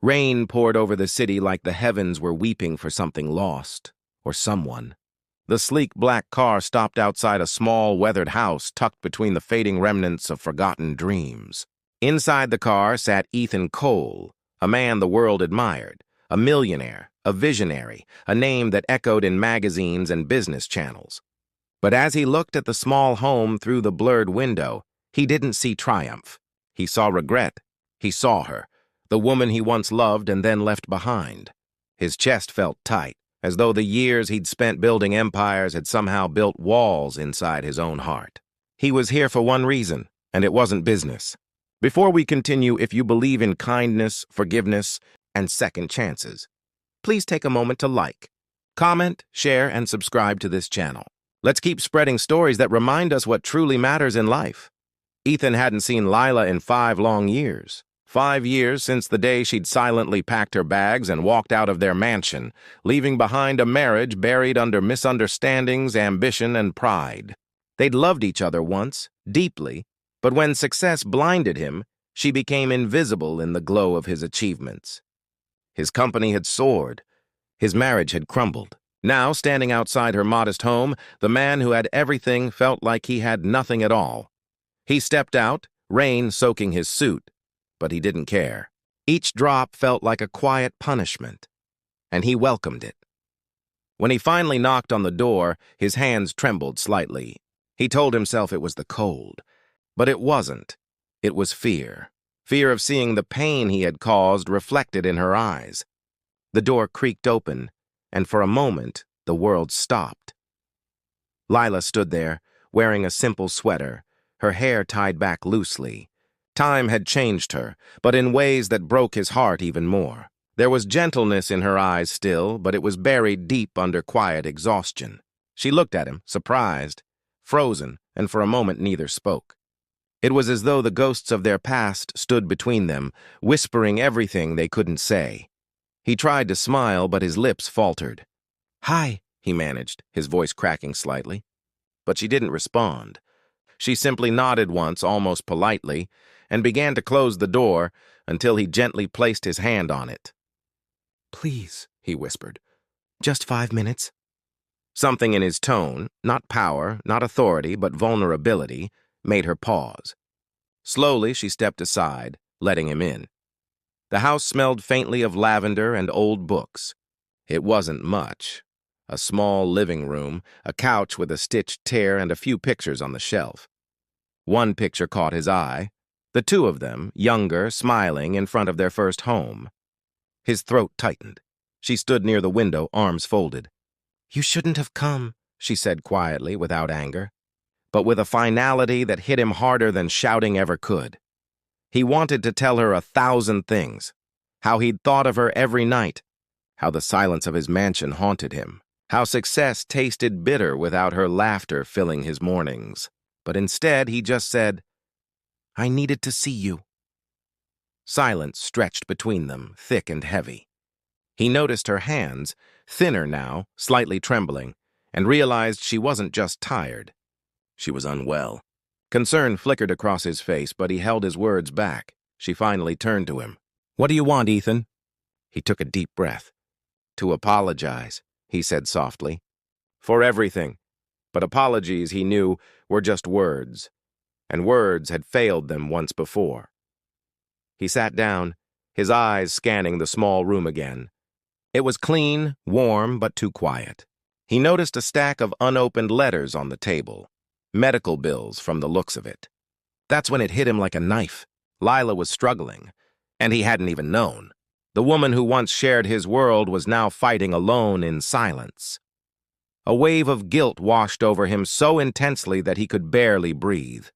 Rain poured over the city like the heavens were weeping for something lost, or someone. The sleek black car stopped outside a small, weathered house tucked between the fading remnants of forgotten dreams. Inside the car sat Ethan Cole, a man the world admired, a millionaire, a visionary, a name that echoed in magazines and business channels. But as he looked at the small home through the blurred window, he didn't see triumph. He saw regret. He saw her, the woman he once loved and then left behind. His chest felt tight, as though the years he'd spent building empires had somehow built walls inside his own heart. He was here for one reason, and it wasn't business. Before we continue, if you believe in kindness, forgiveness, and second chances, please take a moment to like, comment, share, and subscribe to this channel. Let's keep spreading stories that remind us what truly matters in life. Ethan hadn't seen Lila in 5 long years. 5 years since the day she'd silently packed her bags and walked out of their mansion, leaving behind a marriage buried under misunderstandings, ambition, and pride. They'd loved each other once, deeply, but when success blinded him, she became invisible in the glow of his achievements. His company had soared. His marriage had crumbled. Now, standing outside her modest home, the man who had everything felt like he had nothing at all. He stepped out, rain soaking his suit, but he didn't care. Each drop felt like a quiet punishment, and he welcomed it. When he finally knocked on the door, his hands trembled slightly. He told himself it was the cold, but it wasn't. It was fear. Fear of seeing the pain he had caused reflected in her eyes. The door creaked open, and for a moment, the world stopped. Lila stood there, wearing a simple sweater, her hair tied back loosely. Time had changed her, but in ways that broke his heart even more. There was gentleness in her eyes still, but it was buried deep under quiet exhaustion. She looked at him, surprised, frozen, and for a moment neither spoke. It was as though the ghosts of their past stood between them, whispering everything they couldn't say. He tried to smile, but his lips faltered. "Hi," he managed, his voice cracking slightly. But she didn't respond. She simply nodded once, almost politely, and began to close the door until he gently placed his hand on it. "Please," he whispered, "just 5 minutes." Something in his tone, not power, not authority, but vulnerability, made her pause. Slowly, she stepped aside, letting him in. The house smelled faintly of lavender and old books. It wasn't much. A small living room, a couch with a stitched tear, and a few pictures on the shelf. One picture caught his eye, the two of them, younger, smiling, in front of their first home. His throat tightened. She stood near the window, arms folded. "You shouldn't have come," she said quietly, without anger, but with a finality that hit him harder than shouting ever could. He wanted to tell her 1,000 things, how he'd thought of her every night, how the silence of his mansion haunted him, how success tasted bitter without her laughter filling his mornings. But instead, he just said, "I needed to see you." Silence stretched between them, thick and heavy. He noticed her hands, thinner now, slightly trembling, and realized she wasn't just tired. She was unwell. Concern flickered across his face, but he held his words back. She finally turned to him. "What do you want, Ethan?" He took a deep breath. "To apologize," he said softly. "For everything." But apologies, he knew, were just words, and words had failed them once before. He sat down, his eyes scanning the small room again. It was clean, warm, but too quiet. He noticed a stack of unopened letters on the table. Medical bills from the looks of it. That's when it hit him like a knife. Lila was struggling, and he hadn't even known. The woman who once shared his world was now fighting alone in silence. A wave of guilt washed over him so intensely that he could barely breathe.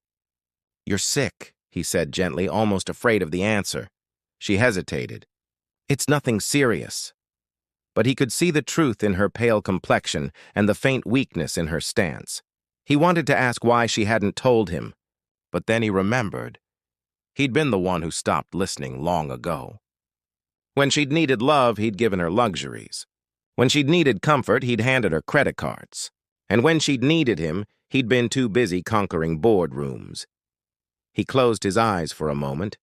"You're sick," he said gently, almost afraid of the answer. She hesitated. "It's nothing serious." But he could see the truth in her pale complexion and the faint weakness in her stance. He wanted to ask why she hadn't told him, but then he remembered. He'd been the one who stopped listening long ago. When she'd needed love, he'd given her luxuries. When she'd needed comfort, he'd handed her credit cards. And when she'd needed him, he'd been too busy conquering boardrooms. He closed his eyes for a moment,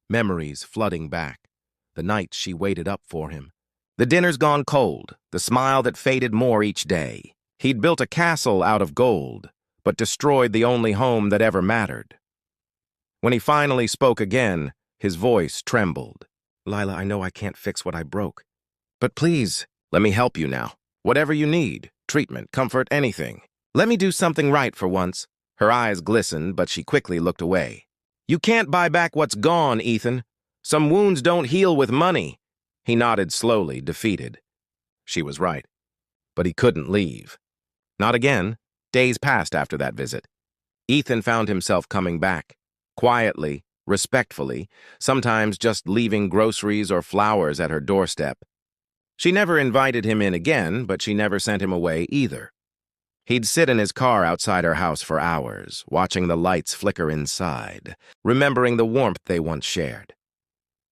memories flooding back. the nights she waited up for him. The dinner's gone cold, the smile that faded more each day. He'd built a castle out of gold, but destroyed the only home that ever mattered. When he finally spoke again, his voice trembled. "Lila, I know I can't fix what I broke. But please, let me help you now. Whatever you need, treatment, comfort, anything. Let me do something right for once." Her eyes glistened, but she quickly looked away. "You can't buy back what's gone, Ethan. Some wounds don't heal with money." He nodded slowly, defeated. She was right. But he couldn't leave. Not again. Days passed after that visit. Ethan found himself coming back. Quietly, respectfully, sometimes just leaving groceries or flowers at her doorstep. She never invited him in again, but she never sent him away either. He'd sit in his car outside her house for hours, watching the lights flicker inside, remembering the warmth they once shared.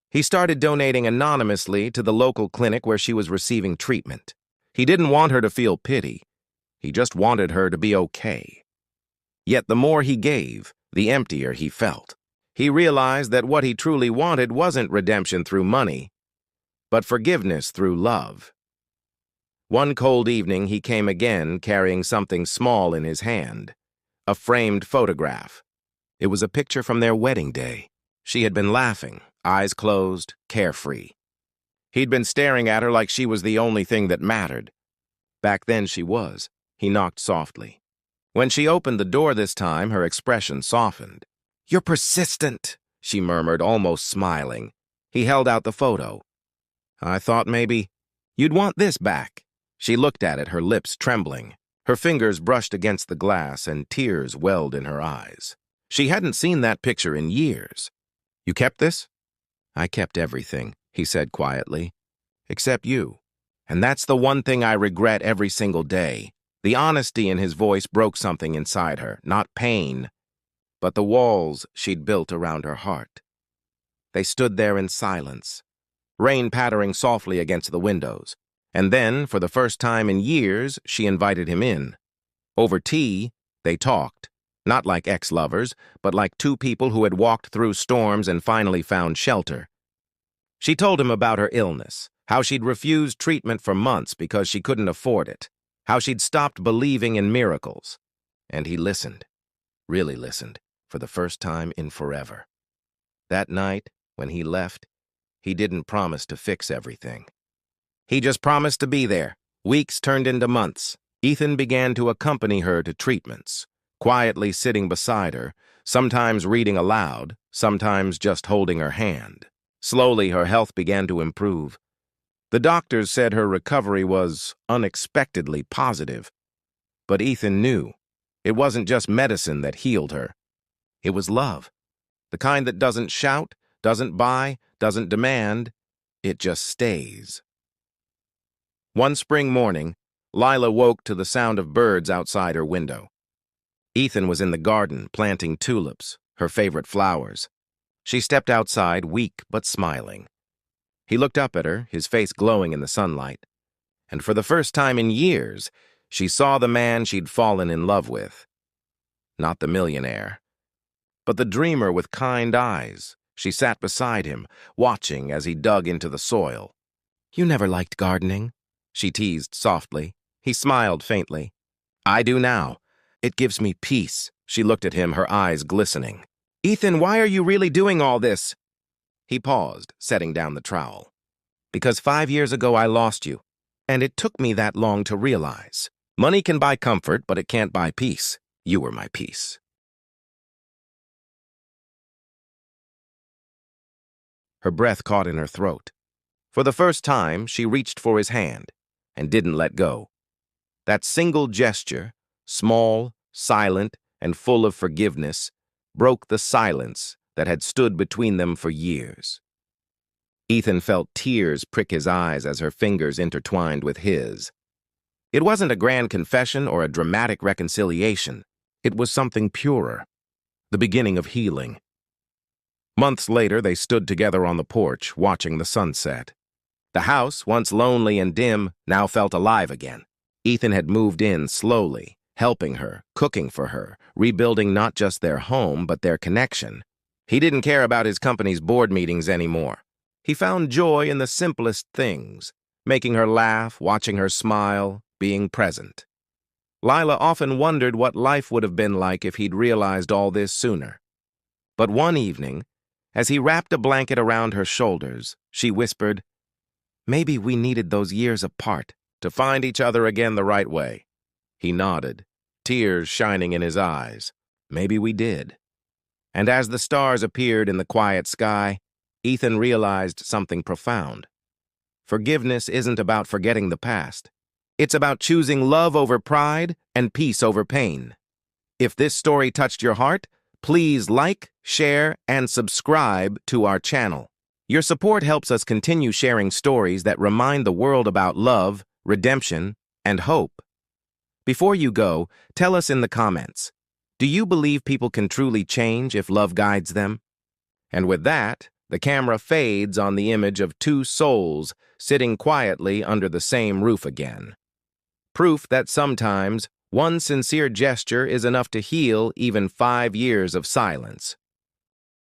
He started donating anonymously to the local clinic where she was receiving treatment. He didn't want her to feel pity. He just wanted her to be okay. Yet the more he gave, the emptier he felt. He realized that what he truly wanted wasn't redemption through money, but forgiveness through love. One cold evening, he came again carrying something small in his hand, a framed photograph. It was a picture from their wedding day. She had been laughing, eyes closed, carefree. He'd been staring at her like she was the only thing that mattered. Back then she was. He knocked softly. When she opened the door this time, her expression softened. "You're persistent," she murmured, almost smiling. He held out the photo. "I thought maybe you'd want this back." She looked at it, her lips trembling. Her fingers brushed against the glass and tears welled in her eyes. She hadn't seen that picture in years. "You kept this?" "I kept everything," he said quietly. "Except you. And that's the one thing I regret every single day." The honesty in his voice broke something inside her, not pain, but the walls she'd built around her heart. They stood there in silence, rain pattering softly against the windows. And then, for the first time in years, she invited him in. Over tea, they talked, not like ex-lovers, but like two people who had walked through storms and finally found shelter. She told him about her illness, how she'd refused treatment for months because she couldn't afford it, how she'd stopped believing in miracles. And he listened, really listened, for the first time in forever. That night, when he left, he didn't promise to fix everything. He just promised to be there. Weeks turned into months. Ethan began to accompany her to treatments, quietly sitting beside her, sometimes reading aloud, sometimes just holding her hand. Slowly, her health began to improve. The doctors said her recovery was unexpectedly positive. But Ethan knew it wasn't just medicine that healed her. It was love. The kind that doesn't shout, doesn't buy, doesn't demand. It just stays. One spring morning, Lila woke to the sound of birds outside her window. Ethan was in the garden, planting tulips, her favorite flowers. She stepped outside, weak but smiling. He looked up at her, his face glowing in the sunlight. And for the first time in years, she saw the man she'd fallen in love with. Not the millionaire, but the dreamer with kind eyes. She sat beside him, watching as he dug into the soil. "You never liked gardening," she teased softly. He smiled faintly. "I do now. It gives me peace." She looked at him, her eyes glistening. "Ethan, why are you really doing all this?" He paused, setting down the trowel. "Because 5 years ago I lost you, and it took me that long to realize. Money can buy comfort, but it can't buy peace. You were my peace." Her breath caught in her throat. For the first time, she reached for his hand and didn't let go. That single gesture, small, silent, and full of forgiveness, broke the silence that had stood between them for years. Ethan felt tears prick his eyes as her fingers intertwined with his. It wasn't a grand confession or a dramatic reconciliation. It was something purer, the beginning of healing. Months later, they stood together on the porch, watching the sunset. The house, once lonely and dim, now felt alive again. Ethan had moved in slowly, helping her, cooking for her, rebuilding not just their home, but their connection. He didn't care about his company's board meetings anymore. He found joy in the simplest things, making her laugh, watching her smile, being present. Lila often wondered what life would have been like if he'd realized all this sooner. But one evening, as he wrapped a blanket around her shoulders, she whispered, "Maybe we needed those years apart to find each other again the right way." He nodded, tears shining in his eyes. Maybe we did. And as the stars appeared in the quiet sky, Ethan realized something profound. Forgiveness isn't about forgetting the past. It's about choosing love over pride and peace over pain. If this story touched your heart, please like, share, and subscribe to our channel. Your support helps us continue sharing stories that remind the world about love, redemption, and hope. Before you go, tell us in the comments, do you believe people can truly change if love guides them? And with that, the camera fades on the image of two souls sitting quietly under the same roof again. Proof that sometimes one sincere gesture is enough to heal even 5 years of silence.